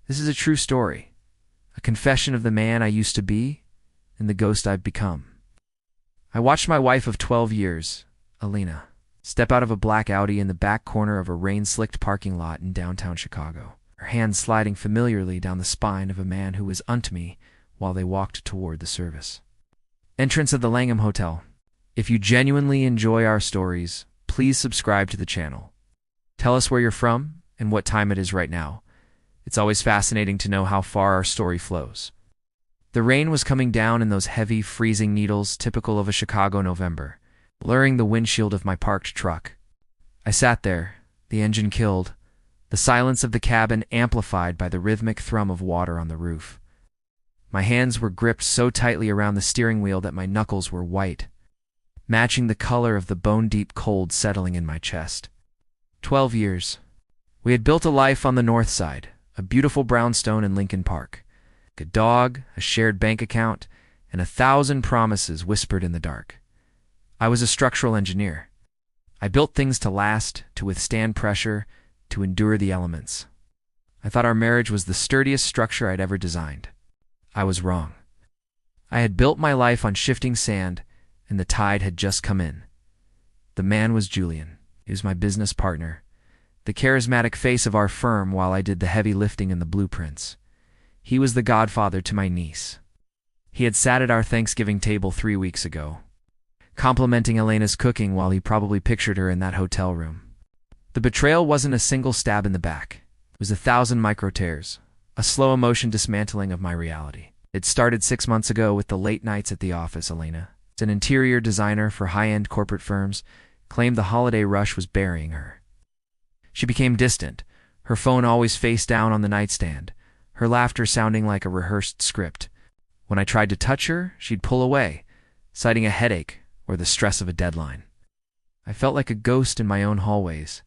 This is a true story, a confession of the man I used to be and the ghost I've become. I watched my wife of 12 years, Alina, step out of a black Audi in the back corner of a rain-slicked parking lot in downtown Chicago, her hand sliding familiarly down the spine of a man who was unto me while they walked toward the service. Entrance of the Langham Hotel. If you genuinely enjoy our stories, please subscribe to the channel. Tell us where you're from and what time it is right now. It's always fascinating to know how far our story flows. The rain was coming down in those heavy, freezing needles typical of a Chicago November, blurring the windshield of my parked truck. I sat there, the engine killed, the silence of the cabin amplified by the rhythmic thrum of water on the roof. My hands were gripped so tightly around the steering wheel that my knuckles were white, matching the color of the bone-deep cold settling in my chest. 12 years. We had built a life on the north side, a beautiful brownstone in Lincoln Park. A dog, a shared bank account, and 1,000 promises whispered in the dark. I was a structural engineer. I built things to last, to withstand pressure, to endure the elements. I thought our marriage was the sturdiest structure I'd ever designed. I was wrong. I had built my life on shifting sand, and the tide had just come in. The man was Julian. He was my business partner, the charismatic face of our firm while I did the heavy lifting and the blueprints. He was the godfather to my niece. He had sat at our Thanksgiving table 3 weeks ago, complimenting Elena's cooking while he probably pictured her in that hotel room. The betrayal wasn't a single stab in the back. It was 1,000 micro-tears, a slow-motion dismantling of my reality. It started 6 months ago with the late nights at the office. Elena, an interior designer for high-end corporate firms, claimed the holiday rush was burying her. She became distant, her phone always face down on the nightstand, her laughter sounding like a rehearsed script. When I tried to touch her, she'd pull away, citing a headache or the stress of a deadline. I felt like a ghost in my own hallways.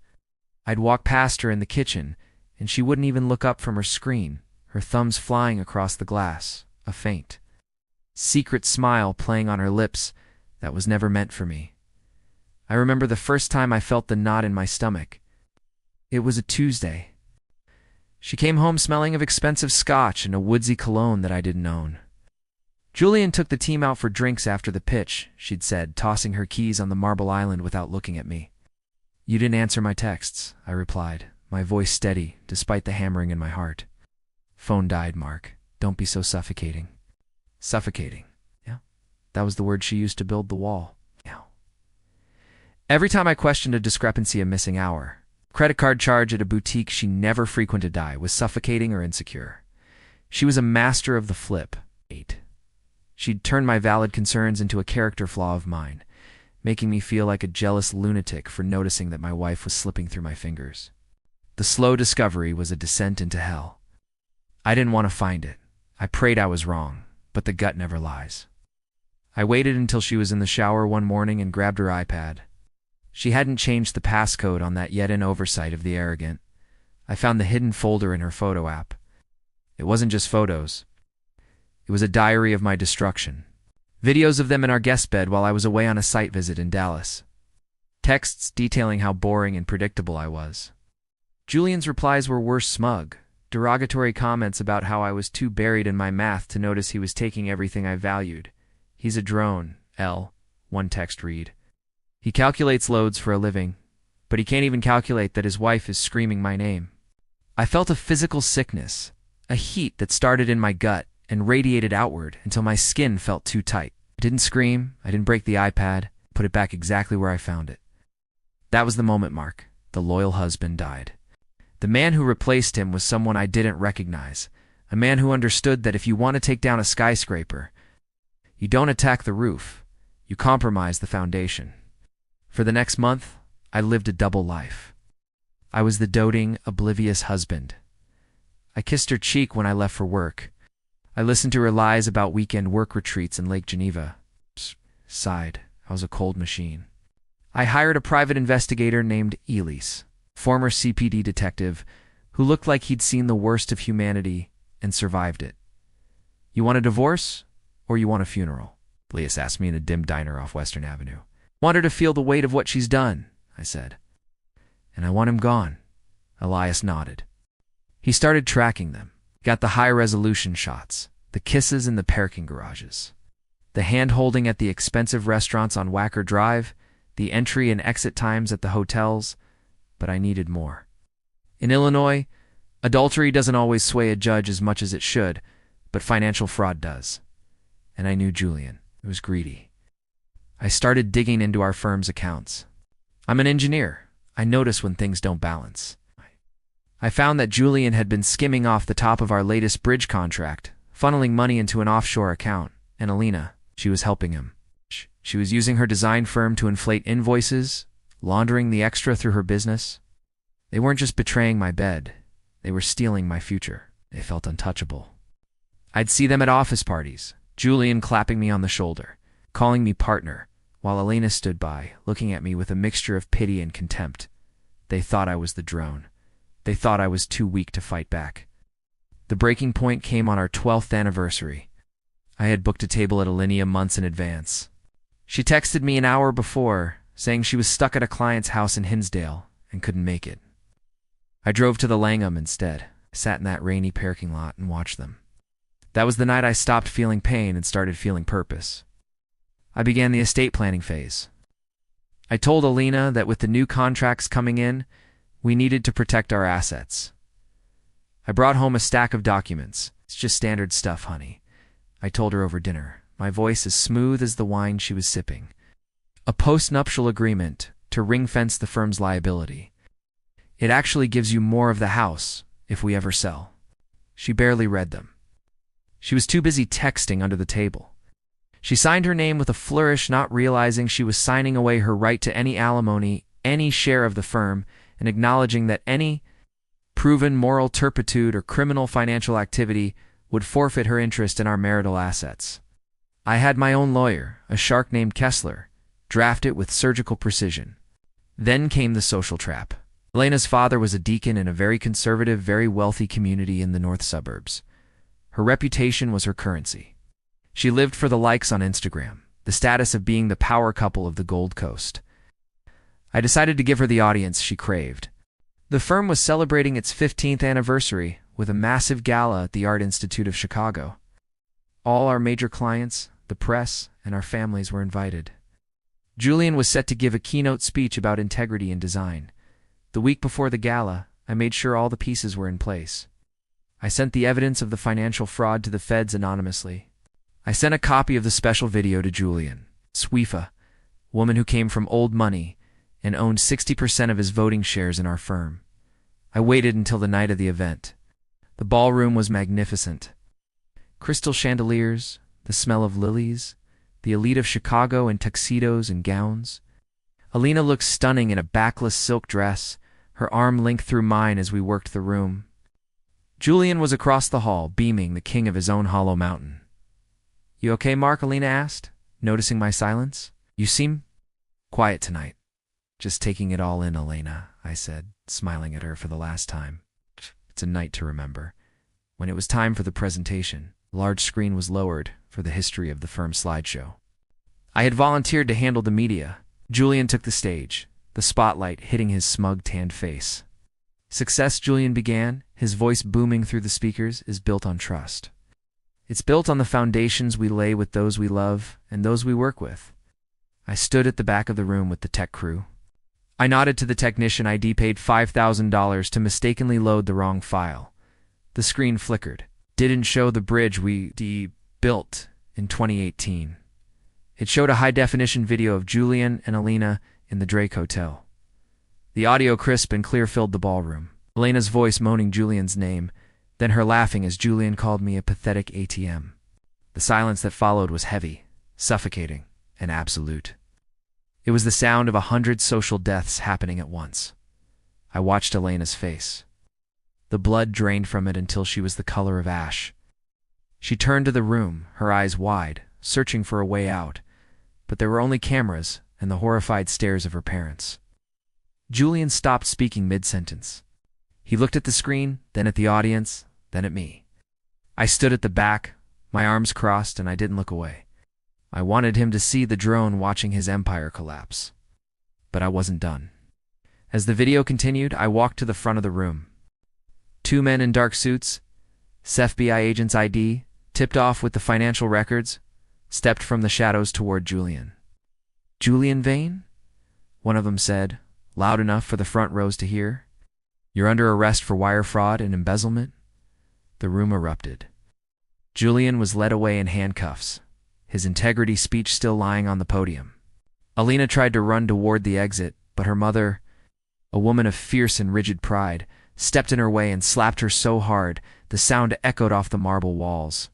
I'd walk past her in the kitchen, and she wouldn't even look up from her screen, her thumbs flying across the glass, a faint, secret smile playing on her lips that was never meant for me. I remember the first time I felt the knot in my stomach. It was a Tuesday. She came home smelling of expensive scotch and a woodsy cologne that I didn't own. Julian took the team out for drinks after the pitch, she'd said, tossing her keys on the marble island without looking at me. You didn't answer my texts, I replied, my voice steady, despite the hammering in my heart. Phone died, Mark. Don't be so suffocating. Suffocating, yeah? That was the word she used to build the wall. Yeah. Every time I questioned a discrepancy, a missing hour, credit card charge at a boutique she never frequented was suffocating or insecure. She was a master of the flip. 8. She'd turned my valid concerns into a character flaw of mine, making me feel like a jealous lunatic for noticing that my wife was slipping through my fingers. The slow discovery was a descent into hell. I didn't want to find it. I prayed I was wrong, but the gut never lies. I waited until she was in the shower one morning and grabbed her iPad. She hadn't changed the passcode on that yet an oversight of the arrogant. I found the hidden folder in her photo app. It wasn't just photos. It was a diary of my destruction. Videos of them in our guest bed while I was away on a site visit in Dallas. Texts detailing how boring and predictable I was. Julian's replies were worse, smug. Derogatory comments about how I was too buried in my math to notice he was taking everything I valued. He's a drone, L. One text read. He calculates loads for a living, but he can't even calculate that his wife is screaming my name. I felt a physical sickness, a heat that started in my gut and radiated outward until my skin felt too tight. I didn't scream, I didn't break the iPad, put it back exactly where I found it. That was the moment, Mark. The loyal husband died. The man who replaced him was someone I didn't recognize, a man who understood that if you want to take down a skyscraper, you don't attack the roof, you compromise the foundation. For the next month, I lived a double life. I was the doting, oblivious husband. I kissed her cheek when I left for work. I listened to her lies about weekend work retreats in Lake Geneva. Sighed. I was a cold machine. I hired a private investigator named Elise, former CPD detective, who looked like he'd seen the worst of humanity and survived it. You want a divorce, or you want a funeral? Elias asked me in a dim diner off Western Avenue. Want her to feel the weight of what she's done, I said. And I want him gone. Elias nodded. He started tracking them. Got the high-resolution shots, the kisses in the parking garages, the hand-holding at the expensive restaurants on Wacker Drive, the entry and exit times at the hotels, but I needed more. In Illinois, adultery doesn't always sway a judge as much as it should, but financial fraud does. And I knew Julian. It was greedy. I started digging into our firm's accounts. I'm an engineer. I notice when things don't balance. I found that Julian had been skimming off the top of our latest bridge contract, funneling money into an offshore account, and Alina, she was helping him. She was using her design firm to inflate invoices, laundering the extra through her business. They weren't just betraying my bed. They were stealing my future. They felt untouchable. I'd see them at office parties, Julian clapping me on the shoulder, calling me partner, while Alina stood by, looking at me with a mixture of pity and contempt. They thought I was the drone. They thought I was too weak to fight back. The breaking point came on our 12th anniversary. I had booked a table at Alinea months in advance. She texted me an hour before, saying she was stuck at a client's house in Hinsdale and couldn't make it. I drove to the Langham instead. I sat in that rainy parking lot and watched them. That was the night I stopped feeling pain and started feeling purpose. I began the estate planning phase. I told Alina that with the new contracts coming in, we needed to protect our assets. I brought home a stack of documents. It's just standard stuff, honey. I told her over dinner, my voice as smooth as the wine she was sipping. A post-nuptial agreement to ring-fence the firm's liability. It actually gives you more of the house if we ever sell. She barely read them. She was too busy texting under the table. She signed her name with a flourish, not realizing she was signing away her right to any alimony, any share of the firm, and acknowledging that any proven moral turpitude or criminal financial activity would forfeit her interest in our marital assets. I had my own lawyer, a shark named Kessler, draft it with surgical precision. Then came the social trap. Elena's father was a deacon in a very conservative, very wealthy community in the north suburbs. Her reputation was her currency. She lived for the likes on Instagram, the status of being the power couple of the Gold Coast. I decided to give her the audience she craved. The firm was celebrating its 15th anniversary with a massive gala at the Art Institute of Chicago. All our major clients, the press, and our families were invited. Julian was set to give a keynote speech about integrity in design. The week before the gala, I made sure all the pieces were in place. I sent the evidence of the financial fraud to the feds anonymously. I sent a copy of the special video to Julian, Sweefa, a woman who came from old money and owned 60% of his voting shares in our firm. I waited until the night of the event. The ballroom was magnificent. Crystal chandeliers, the smell of lilies, the elite of Chicago in tuxedos and gowns. Alina looked stunning in a backless silk dress, her arm linked through mine as we worked the room. Julian was across the hall, beaming, the king of his own hollow mountain. "You okay, Mark?" Alina asked, noticing my silence. "You seem quiet tonight." "Just taking it all in, Elena," I said, smiling at her for the last time. It's a night to remember. When it was time for the presentation, a large screen was lowered for the history of the firm's slideshow. I had volunteered to handle the media. Julian took the stage, the spotlight hitting his smug, tanned face. Success, Julian began, his voice booming through the speakers, is built on trust. It's built on the foundations we lay with those we love and those we work with. I stood at the back of the room with the tech crew. I nodded to the technician ID paid $5,000 to mistakenly load the wrong file. The screen flickered. Didn't show the bridge we built in 2018. It showed a high-definition video of Julian and Alina in the Drake Hotel. The audio crisp and clear filled the ballroom. Elena's voice moaning Julian's name, then her laughing as Julian called me a pathetic ATM. The silence that followed was heavy, suffocating, and absolute. It was the sound of 100 social deaths happening at once. I watched Elena's face. The blood drained from it until she was the color of ash. She turned to the room, her eyes wide, searching for a way out, but there were only cameras and the horrified stares of her parents. Julian stopped speaking mid-sentence. He looked at the screen, then at the audience, then at me. I stood at the back, my arms crossed, and I didn't look away. I wanted him to see the drone watching his empire collapse. But I wasn't done. As the video continued, I walked to the front of the room. Two men in dark suits, FBI agent's ID, tipped off with the financial records, stepped from the shadows toward Julian. "Julian Vane?" one of them said, loud enough for the front rows to hear. "You're under arrest for wire fraud and embezzlement." The room erupted. Julian was led away in handcuffs, his integrity speech still lying on the podium. Alina tried to run toward the exit, but her mother, a woman of fierce and rigid pride, stepped in her way and slapped her so hard the sound echoed off the marble walls.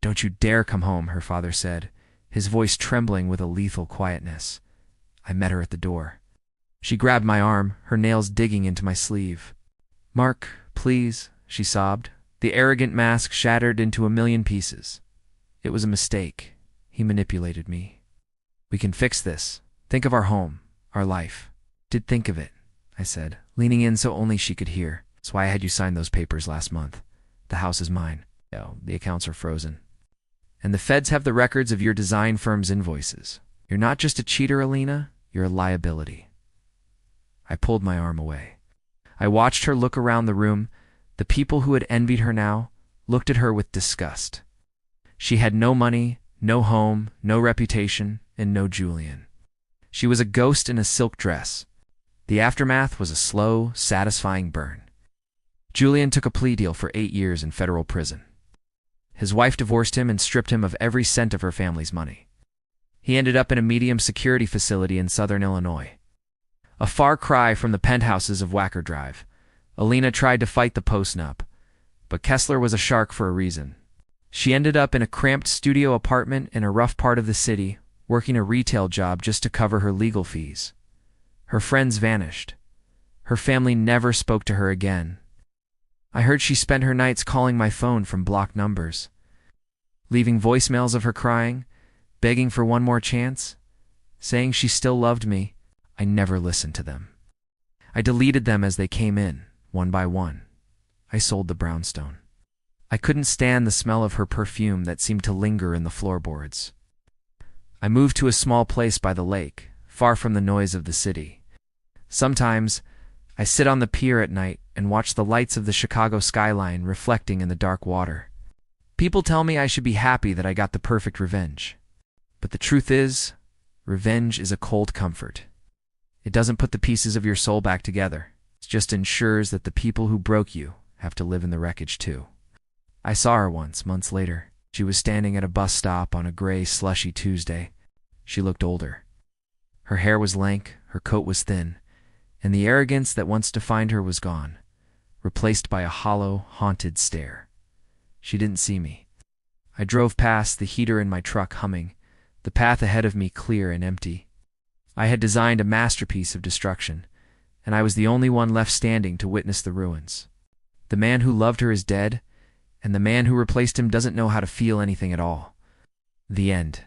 "Don't you dare come home," her father said, his voice trembling with a lethal quietness. I met her at the door. She grabbed my arm, her nails digging into my sleeve. "Mark, please," she sobbed. The arrogant mask shattered into a million pieces. "It was a mistake. He manipulated me. We can fix this. Think of our home, our life." "Did think of it," I said, leaning in so only she could hear. "That's why I had you sign those papers last month. The house is mine. No, the accounts are frozen. And the feds have the records of your design firm's invoices. You're not just a cheater, Alina. You're a liability." I pulled my arm away. I watched her look around the room. The people who had envied her now looked at her with disgust. She had no money, no home, no reputation, and no Julian. She was a ghost in a silk dress. The aftermath was a slow, satisfying burn. Julian took a plea deal for 8 years in federal prison. His wife divorced him and stripped him of every cent of her family's money. He ended up in a medium security facility in southern Illinois, a far cry from the penthouses of Wacker Drive. Alina tried to fight the post-nup, but Kessler was a shark for a reason. She ended up in a cramped studio apartment in a rough part of the city, working a retail job just to cover her legal fees. Her friends vanished. Her family never spoke to her again. I heard she spent her nights calling my phone from blocked numbers, leaving voicemails of her crying, begging for one more chance, saying she still loved me. I never listened to them. I deleted them as they came in, one by one. I sold the brownstone. I couldn't stand the smell of her perfume that seemed to linger in the floorboards. I moved to a small place by the lake, far from the noise of the city. Sometimes, I sit on the pier at night and watch the lights of the Chicago skyline reflecting in the dark water. People tell me I should be happy that I got the perfect revenge. But the truth is, revenge is a cold comfort. It doesn't put the pieces of your soul back together. It just ensures that the people who broke you have to live in the wreckage too. I saw her once, months later. She was standing at a bus stop on a gray, slushy Tuesday. She looked older. Her hair was lank, her coat was thin, and the arrogance that once defined her was gone, replaced by a hollow, haunted stare. She didn't see me. I drove past, the heater in my truck humming, the path ahead of me clear and empty. I had designed a masterpiece of destruction, and I was the only one left standing to witness the ruins. The man who loved her is dead, and the man who replaced him doesn't know how to feel anything at all. The end.